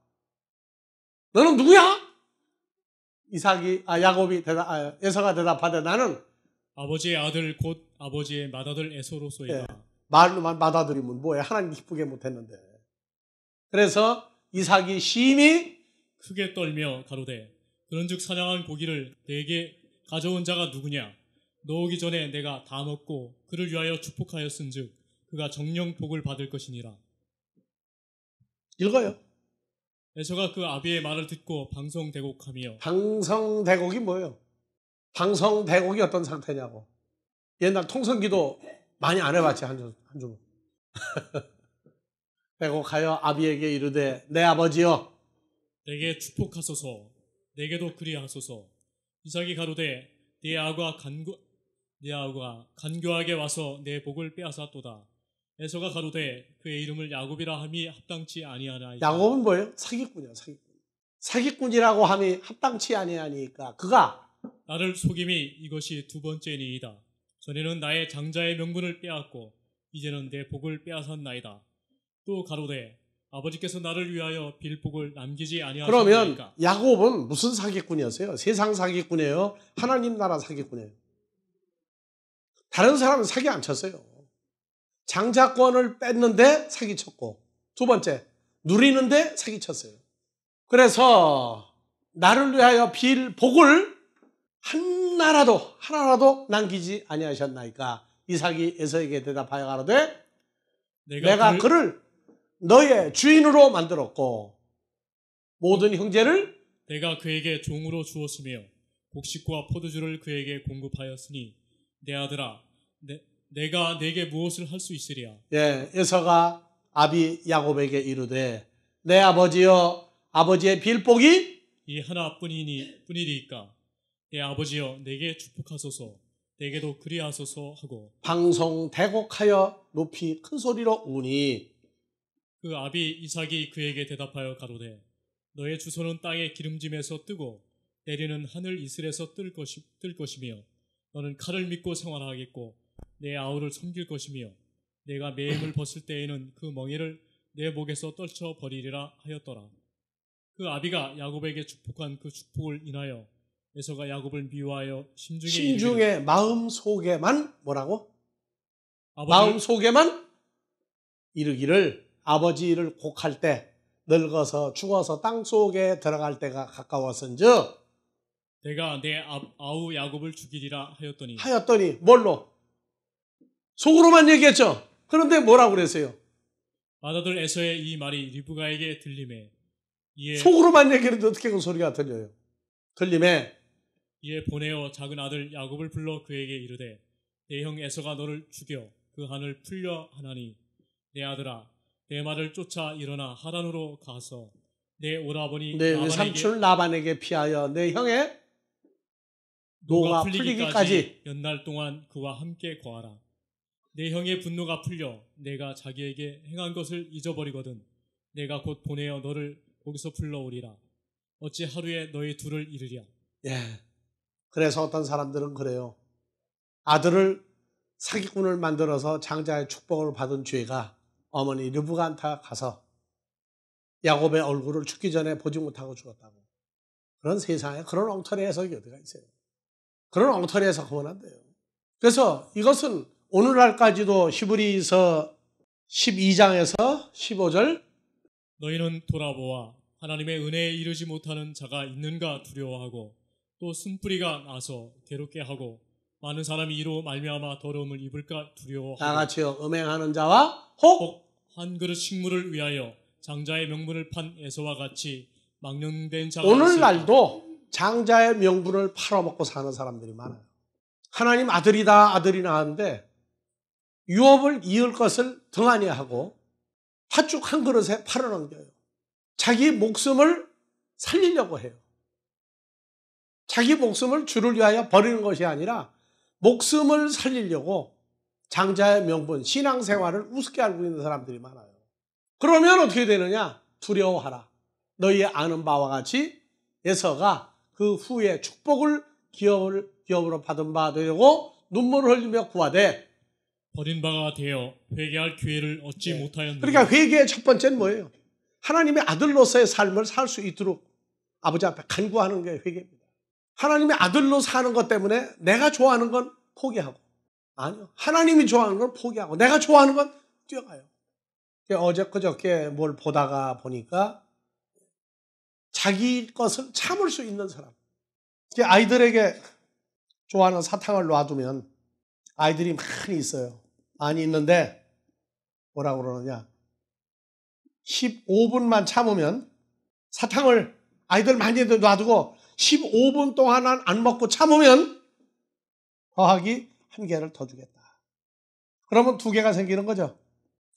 너는 누구야? 야곱이 에서가 대답하되 나는 아버지의 아들 곧 아버지의 맏아들 에서로소이다. 예, 말로만 맏아들이면 뭐해? 하나님 기쁘게 못했는데. 그래서 이삭이 심히 크게 떨며 가로되 그런즉 사냥한 고기를 내게 가져온 자가 누구냐? 너 오기 전에 내가 다 먹고 그를 위하여 축복하였은즉 그가 정령 복을 받을 것이니라. 읽어요. 에서가 그 아비의 말을 듣고 방성대곡하며. 방성대곡이 뭐예요? 방성대곡이 어떤 상태냐고. 옛날 통성기도 많이 안 해봤지 한 주. 대곡하여 아비에게 이르되 내 아버지여 내게 축복하소서. 내게도 그리하소서. 이삭이 가로되 네 아우가 간교하게 와서 내 복을 빼앗았도다. 에서가 가로되 그의 이름을 야곱이라 함이 합당치 아니하나이까. 야곱은 뭐예요? 사기꾼이야, 사기꾼. 사기꾼이라고 함이 합당치 아니하니까 그가 나를 속임이 이것이 두 번째니이다. 전에는 나의 장자의 명분을 빼앗고 이제는 내 복을 빼앗았나이다. 또 가로되 아버지께서 나를 위하여 빌 복을 남기지 아니하셨나이까. 그러면 야곱은 무슨 사기꾼이었어요? 세상 사기꾼이에요? 하나님 나라 사기꾼이에요? 다른 사람은 사기 안 쳤어요. 장자권을 뺐는데 사기쳤고, 두 번째 누리는데 사기쳤어요. 그래서 나를 위하여 빌 복을 하나라도 남기지 아니하셨나이까. 이삭이 에서에게 대답하여 가로되 내가 그를 너의 주인으로 만들었고 모든 형제를 내가 그에게 종으로 주었으며 곡식과 포도주를 그에게 공급하였으니 내 아들아 내가 내게 무엇을 할 수 있으랴. 예, 에서가 아비 야곱에게 이르되 내 아버지여 아버지의 빌복이 이 하나뿐이니까 내 아버지여 내게 축복하소서. 내게도 그리하소서 하고 방송대곡하여 높이 큰 소리로 우니 그 아비 이삭이 그에게 대답하여 가로되 너의 주소는 땅의 기름짐에서 뜨고 내리는 하늘 이슬에서 뜰 것이며 너는 칼을 믿고 생활하겠고 내 아우를 섬길 것이며 내가 매임을 벗을 때에는 그 멍에를 내 목에서 떨쳐 버리리라 하였더라. 그 아비가 야곱에게 축복한 그 축복을 인하여 에서가 야곱을 미워하여 심중에 심중에 마음 속에만 뭐라고? 아버지, 마음 속에만 이르기를 아버지를 곡할 때 늙어서 죽어서 땅 속에 들어갈 때가 가까웠은즉 내가 내 아우 야곱을 죽이리라 하였더니 뭘로? 속으로만 얘기했죠. 그런데 뭐라고 그랬어요? 맏아들 에서의 이 말이 리브가에게 들림에 이에 속으로만 얘기했는데 어떻게 그 소리가 들려요? 들림에 이에 보내어 작은 아들 야곱을 불러 그에게 이르되 내 형 에서가 너를 죽여 그 한을 풀려 하나니 내 아들아 내 말을 쫓아 일어나 하란으로 가서 내 오라버니 내 라반에게 삼촌 라반에게 피하여 내 형의 노가 풀리기까지 연날 동안 그와 함께 거하라. 내 형의 분노가 풀려 내가 자기에게 행한 것을 잊어버리거든 내가 곧 보내어 너를 거기서 불러오리라. 어찌 하루에 너희 둘을 이르랴. 예. 그래서 어떤 사람들은 그래요. 아들을 사기꾼을 만들어서 장자의 축복을 받은 죄가 어머니 르브가한테 가서 야곱의 얼굴을 죽기 전에 보지 못하고 죽었다고. 그런 세상에 그런 엉터리 해석이 어디가 있어요. 그런 엉터리 해석하면 안 돼요. 그래서 이것은 오늘날까지도 히브리서 12장에서 15절 너희는 돌아보아 하나님의 은혜에 이르지 못하는 자가 있는가 두려워하고 또 쓴뿌리가 나서 괴롭게 하고 많은 사람이 이로 말미암아 더러움을 입을까 두려워하고 다 같이요. 음행하는 자와 혹 한 그릇 식물을 위하여 장자의 명분을 판 에서와 같이 망령된 자가 오늘날도 장자의 명분을 팔아먹고 사는 사람들이 많아요. 하나님 아들이다 아들이 낳았는데 유업을 이을 것을 등한히 하고 팥죽 한 그릇에 팔아넘겨요. 자기 목숨을 살리려고 해요. 자기 목숨을 주를 위하여 버리는 것이 아니라 목숨을 살리려고 장자의 명분, 신앙생활을 우습게 알고 있는 사람들이 많아요. 그러면 어떻게 되느냐? 두려워하라. 너희 아는 바와 같이 에서가 그 후에 축복을 기업으로 받은 바 되려고 눈물을 흘리며 구하되 버린 바가 되어 회개할 기회를 얻지 못하였느냐. 그러니까 회개의 첫 번째는 뭐예요? 하나님의 아들로서의 삶을 살 수 있도록 아버지 앞에 간구하는 게 회개입니다. 하나님의 아들로 사는 것 때문에 내가 좋아하는 건 포기하고 아니요. 하나님이 좋아하는 건 포기하고 내가 좋아하는 건 뛰어가요. 어제 그저께 뭘 보다가 보니까 자기 것을 참을 수 있는 사람. 아이들에게 좋아하는 사탕을 놔두면 아이들이 많이 있어요. 많이 있는데 뭐라고 그러느냐. 15분만 참으면 사탕을 아이들 많이 놔두고 15분 동안 안 먹고 참으면 더하기 1개를 더 주겠다. 그러면 2개가 생기는 거죠.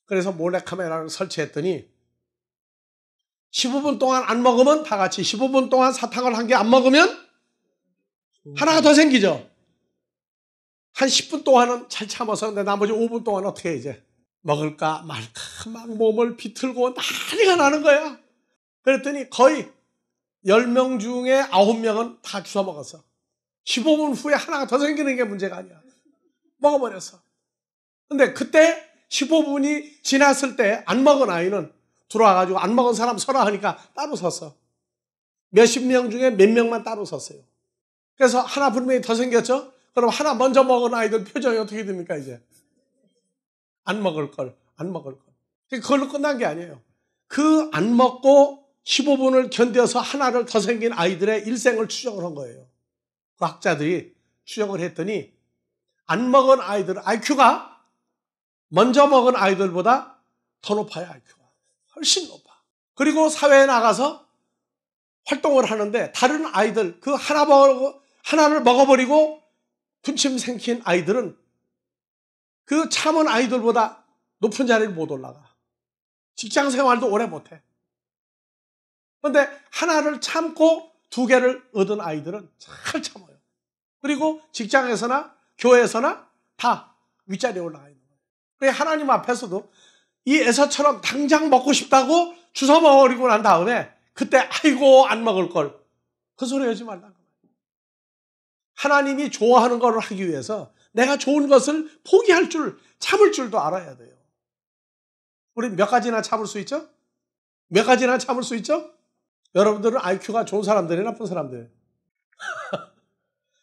그래서 몰래카메라를 설치했더니 15분 동안 안 먹으면 다 같이 15분 동안 사탕을 1개 안 먹으면 하나가 더 생기죠. 한 10분 동안은 잘 참아서 근데 나머지 5분 동안 어떻게 해 이제 먹을까 말까 막 몸을 비틀고 난리가 나는 거야. 그랬더니 거의 10명 중에 9명은 다 주워 먹었어. 15분 후에 하나가 더 생기는 게 문제가 아니야. 먹어버렸어. 근데 그때 15분이 지났을 때 안 먹은 아이는 들어와가지고 안 먹은 사람 서라 하니까 따로 섰어. 몇십 명 중에 몇 명만 따로 섰어요. 그래서 하나 분명히 더 생겼죠? 그럼 하나 먼저 먹은 아이들 표정이 어떻게 됩니까, 이제? 안 먹을 걸. 그걸로 끝난 게 아니에요. 그 안 먹고 15분을 견뎌서 하나를 더 생긴 아이들의 일생을 추적을 한 거예요. 과학자들이 추적을 했더니 안 먹은 아이들 IQ가 먼저 먹은 아이들보다 더 높아요. IQ가. 훨씬 높아. 그리고 사회에 나가서 활동을 하는데 다른 아이들 그 하나를 먹어버리고 군침 생긴 아이들은 그 참은 아이들보다 높은 자리를 못 올라가. 직장 생활도 오래 못해. 그런데 하나를 참고 2개를 얻은 아이들은 잘 참아요. 그리고 직장에서나 교회에서나 다 윗자리에 올라가 있는 거예요. 그래서 하나님 앞에서도 이 에서처럼 당장 먹고 싶다고 주워 먹어버리고 난 다음에 그때 아이고 안 먹을 걸 그 소리 하지 말라는 거예요. 하나님이 좋아하는 걸 하기 위해서 내가 좋은 것을 포기할 줄 참을 줄도 알아야 돼요. 우리 몇 가지나 참을 수 있죠? 몇 가지나 참을 수 있죠? 여러분들은 IQ가 좋은 사람들이에요, 나쁜 사람들이에요?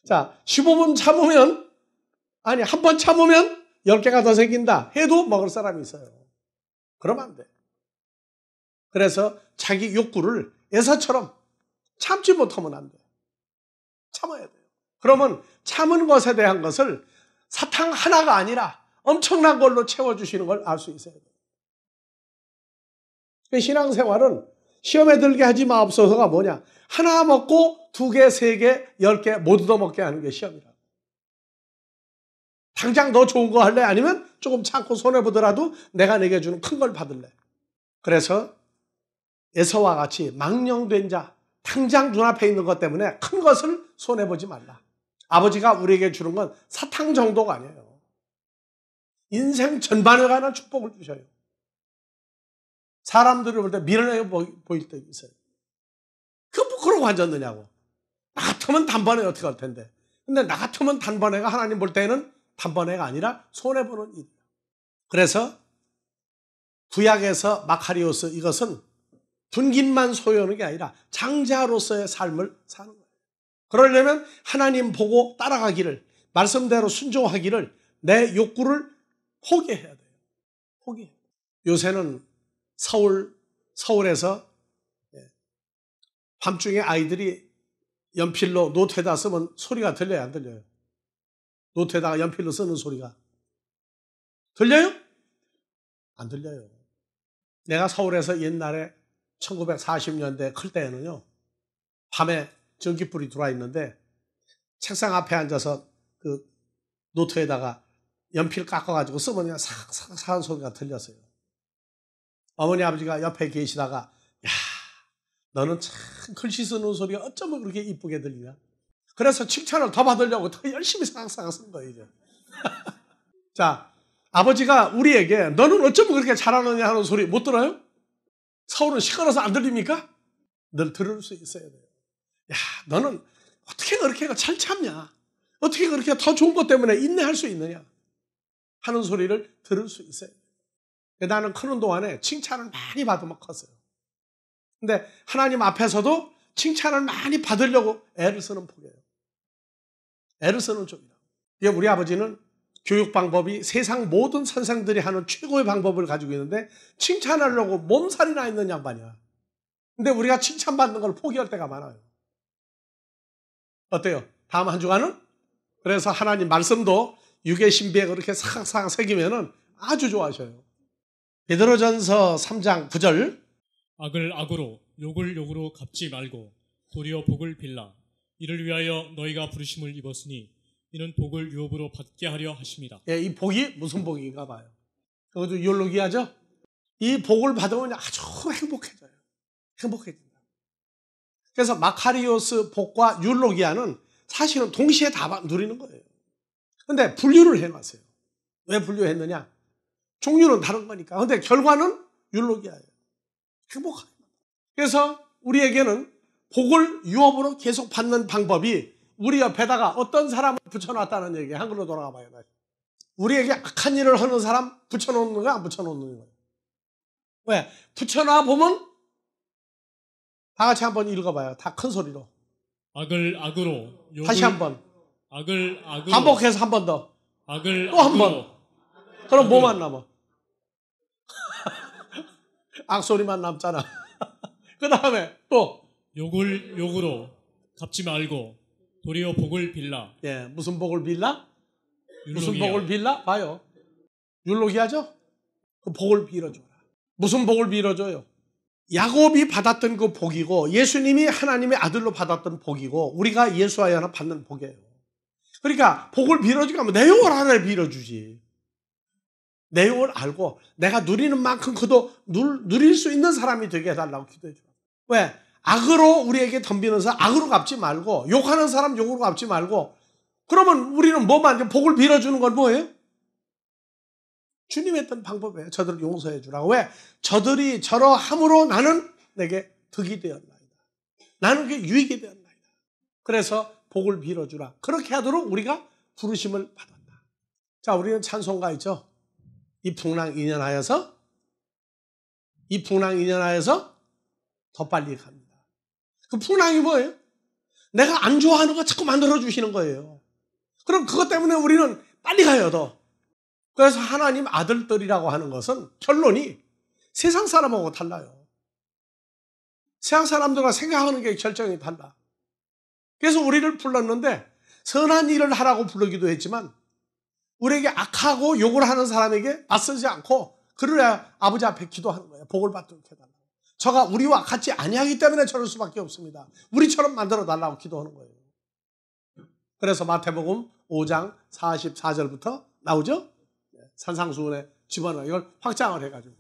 자, 15분 참으면, 아니, 한 번 참으면 10개가 더 생긴다 해도 먹을 사람이 있어요. 그러면 안 돼. 그래서 자기 욕구를 에서처럼 참지 못하면 안 돼. 참아야 돼요. 그러면 참은 것에 대한 것을 사탕 하나가 아니라 엄청난 걸로 채워주시는 걸 알 수 있어야 돼요. 신앙생활은 시험에 들게 하지 마옵소서가 뭐냐? 하나 먹고 2개, 3개, 10개 모두 더 먹게 하는 게 시험이라. 당장 너 좋은 거 할래? 아니면 조금 참고 손해보더라도 내가 내게 주는 큰 걸 받을래? 그래서 에서와 같이 망령된 자, 당장 눈앞에 있는 것 때문에 큰 것을 손해보지 말라. 아버지가 우리에게 주는 건 사탕 정도가 아니에요. 인생 전반에 관한 축복을 주셔요. 사람들을 볼 때 미련하게 보일 때 있어요. 뭐 그러고 앉았느냐고. 나 같으면 단번에 어떻게 할 텐데. 근데 나 같으면 단번에가 하나님 볼 때는 단번에가 아니라 손해보는 일이에요. 그래서 구약에서 마카리오스 이것은 분깃만 소유하는 게 아니라 장자로서의 삶을 사는 거예요. 그러려면 하나님 보고 따라가기를, 말씀대로 순종하기를, 내 욕구를 포기해야 돼요. 포기해요. 요새는 서울에서 밤중에 아이들이 연필로 노트에다 쓰면 소리가 들려요, 안 들려요? 노트에다가 연필로 쓰는 소리가 들려요? 안 들려요. 내가 서울에서 옛날에 1940년대 클 때에는요, 밤에 전기불이 들어와 있는데 책상 앞에 앉아서 그 노트에다가 연필 깎아가지고 쓰면 그냥 삭삭삭 하는 소리가 들렸어요. 어머니 아버지가 옆에 계시다가, 야, 너는 참 글씨 쓰는 소리가 어쩌면 그렇게 이쁘게 들리냐. 그래서 칭찬을 더 받으려고 더 열심히 삭삭삭 쓴 거예요, 이제. 자, 아버지가 우리에게 너는 어쩌면 그렇게 잘하느냐 하는 소리 못 들어요? 서울은 시끄러워서 안 들립니까? 늘 들을 수 있어야 돼요. 야, 너는 어떻게 그렇게 잘 참냐? 어떻게 그렇게 더 좋은 것 때문에 인내할 수 있느냐? 하는 소리를 들을 수 있어요. 나는 크는 동안에 칭찬을 많이 받으면 컸어요. 근데 하나님 앞에서도 칭찬을 많이 받으려고 애를 쓰는 폭이에요. 애를 쓰는 쪽이라고. 우리 아버지는 교육 방법이 세상 모든 선생들이 하는 최고의 방법을 가지고 있는데 칭찬하려고 몸살이 나 있는 양반이야. 근데 우리가 칭찬받는 걸 포기할 때가 많아요. 어때요? 다음 한 주간은? 그래서 하나님 말씀도 육의 신비에 그렇게 싹싹 새기면은 아주 좋아하셔요. 베드로전서 3장 9절. 악을 악으로 욕을 욕으로 갚지 말고 도리어 복을 빌라. 이를 위하여 너희가 부르심을 입었으니 이는 복을 유업으로 받게 하려 하십니다. 예, 이 복이 무슨 복인가 봐요. 그것도 율로기하죠? 이 복을 받으면 아주 행복해져요. 행복해진다. 그래서 마카리오스 복과 율로기아는 사실은 동시에 다 누리는 거예요. 근데 분류를 해놨어요. 왜 분류했느냐? 종류는 다른 거니까. 근데 결과는 율로기아예요. 행복하게. 그래서 우리에게는 복을 유업으로 계속 받는 방법이 우리 옆에다가 어떤 사람을 붙여놨다는 얘기예요. 한글로 돌아가 봐요. 우리에게 악한 일을 하는 사람 붙여놓는 거야, 안 붙여놓는 거야? 왜? 붙여놔 보면 다 같이 한번 읽어봐요. 다 큰 소리로. 악을 악으로 욕을, 다시 한번. 악을 악으로 반복해서 한 번 더. 악을 또 한 번. 그럼 뭐만 남아? 악소리만 남잖아. 그 다음에 또 욕을 욕으로 갚지 말고 도리어 복을 빌라. 예, 무슨 복을 빌라? 율로기아. 무슨 복을 빌라? 봐요. 율로기아죠? 그 복을 빌어줘라. 무슨 복을 빌어줘요? 야곱이 받았던 그 복이고 예수님이 하나님의 아들로 받았던 복이고 우리가 예수와의 하나 받는 복이에요. 그러니까 복을 빌어주게 하면 내용을 하나를 빌어주지. 내용을 알고 내가 누리는 만큼 그도 누릴 수 있는 사람이 되게 해달라고 기도해 줘요. 왜? 악으로 우리에게 덤비는 사람 악으로 갚지 말고 욕하는 사람 욕으로 갚지 말고 그러면 우리는 뭐만 복을 빌어주는 건 뭐예요? 주님 했던 방법이에요. 저들을 용서해 주라고. 왜? 저들이 저러함으로 나는 내게 득이 되었나이다. 나는 그게 유익이 되었나이다. 그래서 복을 빌어주라. 그렇게 하도록 우리가 부르심을 받았다. 자, 우리는 찬송가 있죠. 이 풍랑 인연하여서 더 빨리 갑니다. 그 풍랑이 뭐예요? 내가 안 좋아하는 거 자꾸 만들어주시는 거예요. 그럼 그것 때문에 우리는 빨리 가요, 더. 그래서 하나님 아들들이라고 하는 것은 결론이 세상 사람하고 달라요. 세상 사람들과 생각하는 게 결정이 달라. 그래서 우리를 불렀는데 선한 일을 하라고 부르기도 했지만 우리에게 악하고 욕을 하는 사람에게 맞서지 않고 그래야 아버지 앞에 기도하는 거예요. 복을 받도록 해달라고. 저가 우리와 같지 아니하기 때문에 저럴 수밖에 없습니다. 우리처럼 만들어 달라고 기도하는 거예요. 그래서 마태복음 5장 44절부터 나오죠? 산상수훈에 집어넣어 이걸 확장을 해가지고.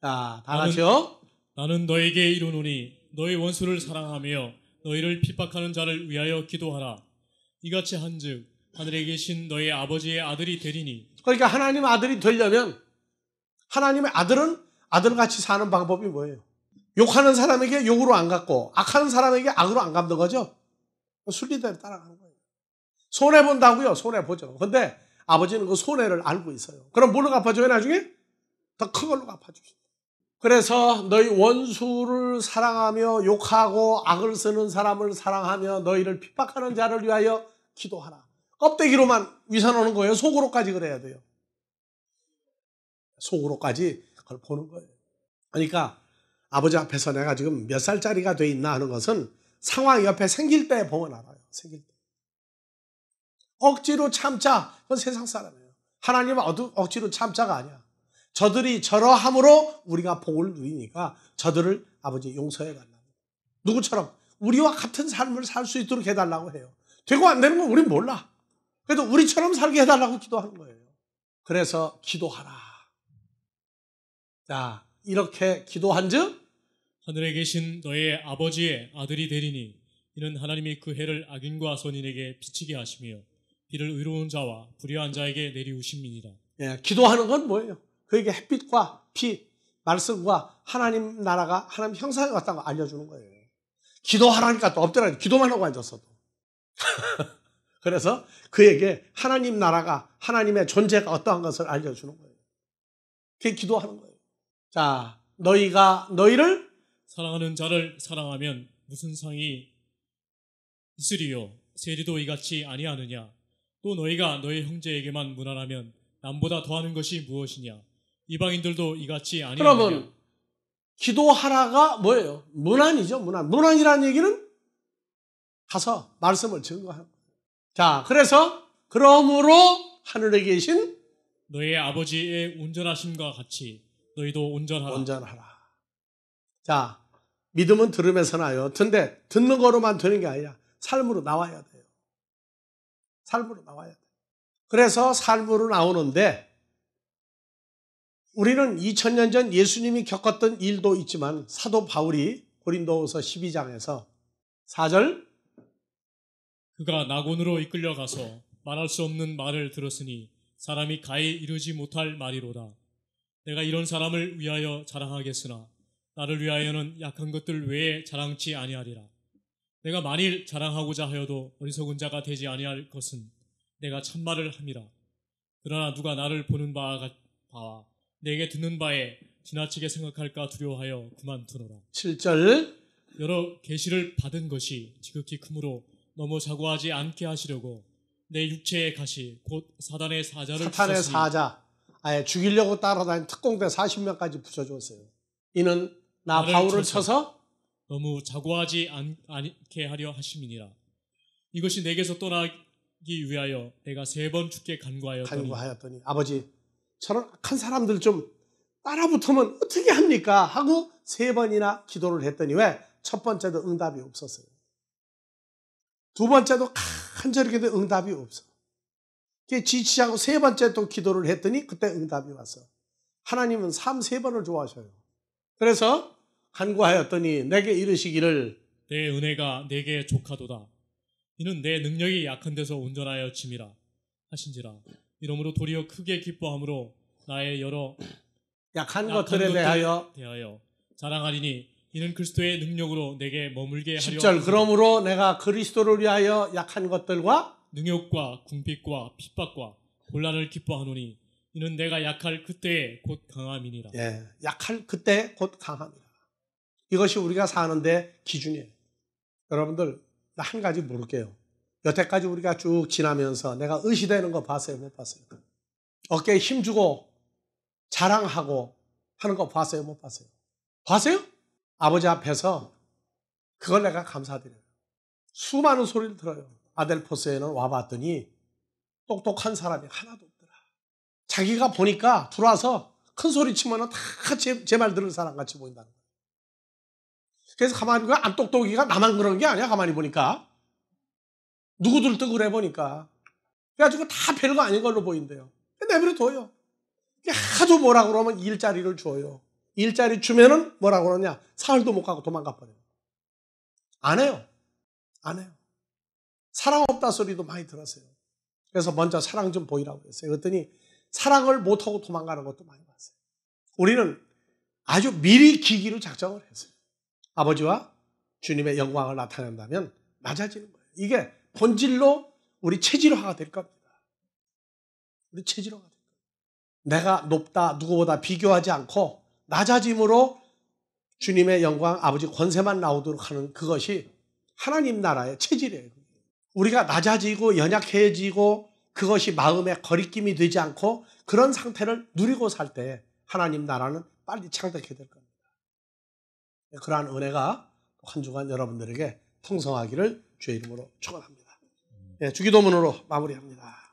자, 다 같이요. 나는 너에게 이르노니 너의 원수를 사랑하며 너희를 핍박하는 자를 위하여 기도하라. 이같이 한즉 하늘에 계신 너의 아버지의 아들이 되리니. 그러니까 하나님 아들이 되려면 하나님의 아들은 아들같이 사는 방법이 뭐예요? 욕하는 사람에게 욕으로 안 갚고 악하는 사람에게 악으로 안 갚는 거죠. 순리대로 따라가는 거예요. 손해본다고요? 손해보죠. 근데 아버지는 그 손해를 알고 있어요. 그럼 뭘로 갚아줘요, 나중에? 더 큰 걸로 갚아주시죠. 그래서 너희 원수를 사랑하며 욕하고 악을 쓰는 사람을 사랑하며 너희를 핍박하는 자를 위하여 기도하라. 껍데기로만 위선하는 거예요? 속으로까지 그래야 돼요. 속으로까지 그걸 보는 거예요. 그러니까 아버지 앞에서 내가 지금 몇 살짜리가 돼 있나 하는 것은 상황이 옆에 생길 때 보면 알아요. 생길 때. 억지로 참자. 그건 세상 사람이에요. 하나님은 억지로 참자가 아니야. 저들이 저러함으로 우리가 복을 누리니까 저들을 아버지 용서해 달라고. 누구처럼 우리와 같은 삶을 살 수 있도록 해달라고 해요. 되고 안 되는 건 우린 몰라. 그래도 우리처럼 살게 해달라고 기도하는 거예요. 그래서 기도하라. 자, 이렇게 기도한즉 하늘에 계신 너의 아버지의 아들이 되리니 이는 하나님이 그 해를 악인과 선인에게 비치게 하시며 비를 의로운 자와 불의한 자에게 내리우심이니라. 예, 기도하는 건 뭐예요? 그에게 햇빛과 비, 말씀과 하나님 나라가 하나님 형상이 왔다고 알려주는 거예요. 기도하라니까 또 엎드려 기도만 하고 앉았어도. 그래서 그에게 하나님 나라가 하나님의 존재가 어떠한 것을 알려주는 거예요. 그게 기도하는 거예요. 자, 너희가 너희를 사랑하는 자를 사랑하면 무슨 상이 있으리요? 세리도 이같이 아니하느냐? 또 너희가 너희 형제에게만 무난하면 남보다 더하는 것이 무엇이냐? 이방인들도 이같이 아니하느냐? 그러면 기도하라가 뭐예요? 문안이죠. 문안이라는 얘기는 가서 말씀을 증거하는 거예요. 자, 그래서 그러므로 하늘에 계신 너의 아버지의 온전하심과 같이 너희도 온전하라. 자, 믿음은 들음에서 나요. 근데 듣는 거로만 되는 게 아니라 삶으로 나와야 돼요. 삶으로 나와야 돼요. 그래서 삶으로 나오는데 우리는 2000년 전 예수님이 겪었던 일도 있지만 사도 바울이 고린도후서 12장에서 4절 그가 낙원으로 이끌려가서 말할 수 없는 말을 들었으니 사람이 가히 이르지 못할 말이로다. 내가 이런 사람을 위하여 자랑하겠으나 나를 위하여는 약한 것들 외에 자랑치 아니하리라. 내가 만일 자랑하고자 하여도 어리석은 자가 되지 아니할 것은 내가 참말을 함이라. 그러나 누가 나를 보는 바와 내게 듣는 바에 지나치게 생각할까 두려워하여 그만두노라. 7절 여러 계시를 받은 것이 지극히 크므로 너무 자고하지 않게 하시려고 내 육체의 가시 곧 사단의 사자를 사탄의 주셨으니 사자 아예 죽이려고 따라다닌 특공대 40명까지 붙여줬어요. 이는 나 바울을 쳐서 너무 자고하지 않게 하려 하심이니라. 이것이 내게서 떠나기 위하여 내가 3번 주께 간구하였더니 아버지 저런 악한 사람들 좀 따라붙으면 어떻게 합니까? 하고 3번이나 기도를 했더니 왜? 첫 번째도 응답이 없었어요. 두 번째도 간절하게도 응답이 없어. 지치지 않고 3번째 또 기도를 했더니 그때 응답이 왔어. 하나님은 3번을 좋아하셔요. 그래서 간구하였더니 내게 이르시기를 내 은혜가 내게 족하도다. 이는 내 능력이 약한 데서 온전하여 짐이라 하신지라. 이러므로 도리어 크게 기뻐함으로 나의 여러 약한 것들에 대하여 자랑하리니 이는 그리스도의 능력으로 내게 머물게 하려 10절 그러므로 내가 그리스도를 위하여 약한 것들과 능욕과 궁핍과 핍박과 곤란을 기뻐하노니 이는 내가 약할 그때에 곧 강함이니라. 예, 약할 그때 곧 강함이라. 이것이 우리가 사는데 기준이에요. 여러분들 나 한 가지 물을게요. 여태까지 우리가 쭉 지나면서 내가 의시되는 거 봤어요? 못 봤어요? 어깨에 힘주고 자랑하고 하는 거 봤어요? 못 봤어요? 봤어요? 아버지 앞에서 그걸 내가 감사드려요. 수많은 소리를 들어요. 아델포스에는 와봤더니 똑똑한 사람이 하나도 없더라. 자기가 보니까 들어와서 큰 소리 치면 다 제 말 들을 사람 같이 보인다는 거예요. 그래서 가만히 보니까 안 똑똑이가 나만 그런 게 아니야. 가만히 보니까 누구들도 그래 보니까. 그래가지고 다 별거 아닌 걸로 보인대요. 내버려 둬요. 하도 뭐라 그러면 일자리를 줘요. 일자리 주면은 뭐라 그러냐? 사흘도 못 가고 도망가 버려요. 안 해요. 안 해요. 사랑 없다 소리도 많이 들었어요. 그래서 먼저 사랑 좀 보이라고 했어요. 그랬더니 사랑을 못하고 도망가는 것도 많이 봤어요. 우리는 아주 미리 기기로 작정을 했어요. 아버지와 주님의 영광을 나타낸다면 낮아지는 거예요. 이게 본질로 우리 체질화가 될 겁니다. 우리 체질화가 될 겁니다. 내가 높다, 누구보다 비교하지 않고 낮아짐으로 주님의 영광, 아버지 권세만 나오도록 하는 그것이 하나님 나라의 체질이에요. 우리가 낮아지고 연약해지고 그것이 마음에 거리낌이 되지 않고 그런 상태를 누리고 살 때 하나님 나라는 빨리 창대하게 될 겁니다. 그러한 은혜가 한 주간 여러분들에게 풍성하기를 주의 이름으로 축원합니다. 주기도문으로 마무리합니다.